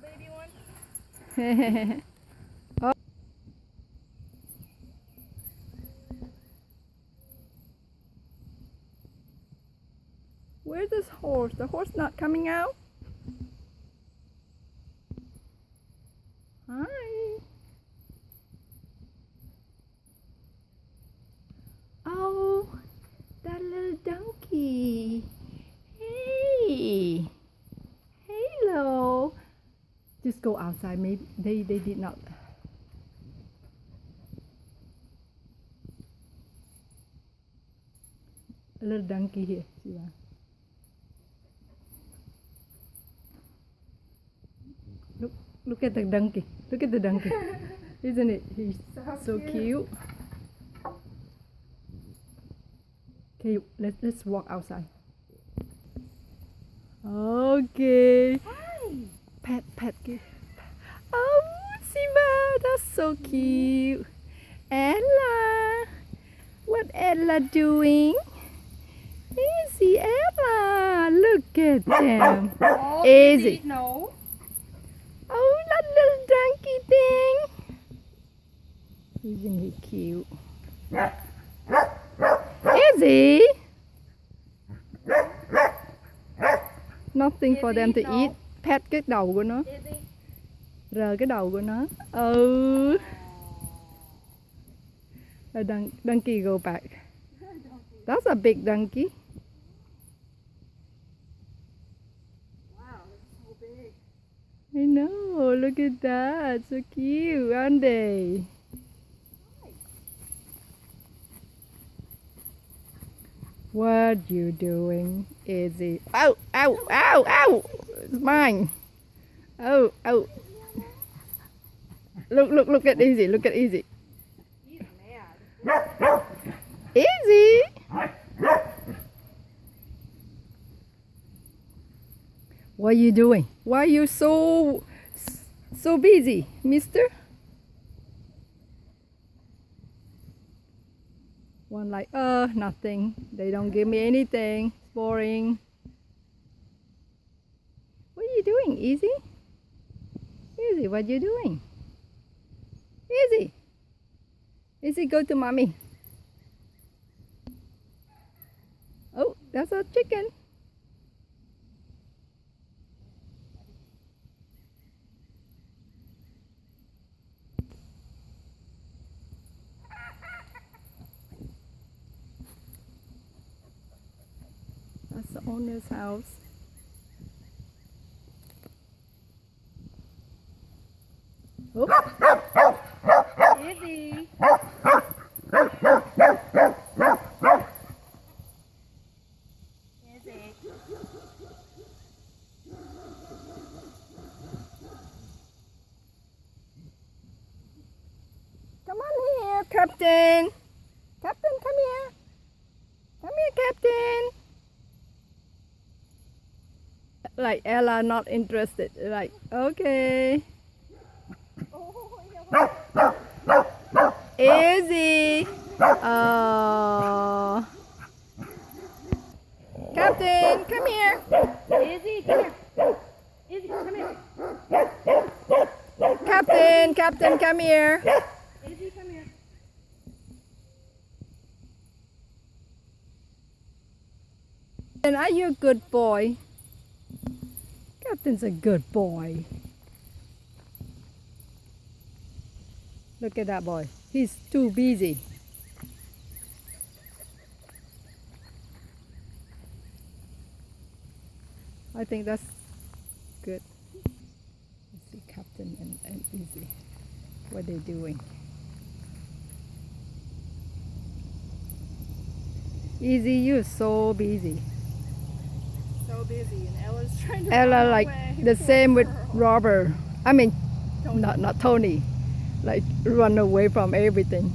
Baby one. Oh. Where's this horse? The horse not coming out? Hi. Oh, that little donkey. Hey. Hello. Just go outside. Maybe they did not. A little donkey here. See that? Look at the donkey. Look at the donkey. Isn't it? He's so cute. Okay, let's walk outside. Okay. Hi. Pet. Oh, Simba, that's so cute. Ella, what Ella doing? Izzy, Ella, look at them. Oh, Izzy. No. Oh, that little donkey thing. Isn't he cute? Izzy. Nothing for them to eat. Pet cái đầu của nó. Rờ cái đầu của nó. Ừ. The donkey go back. That's a big donkey. Wow, it's so big. I know. Look at that. So cute, aren't they? What you doing, Izzy? Ow! It's mine. Oh! Look at Izzy. Look at Izzy. He's mad. Izzy! What are you doing? Why are you so busy, mister? One like, nothing. They don't give me anything. It's boring. What are you doing, Izzy? Izzy, what are you doing? Izzy! Izzy, go to mommy. Oh, that's a chicken. That's the owner's house. Oh. Izzy. Izzy. Come on here, Captain. Captain, come here. Come here, Captain. Like Ella not interested. Like, okay. Izzy. Oh. Captain, come here. Izzy, come here. Izzy, come here. Captain, come here. Izzy, come here. And are you a good boy? Captain's a good boy. Look at that boy. He's too busy. I think that's good. Let's see Captain and Izzy. What they doing? Izzy, you're so busy. So busy, and Ella's trying to Ella run like away. the same with Robert. I mean, Tony. not Tony. Like run away from everything.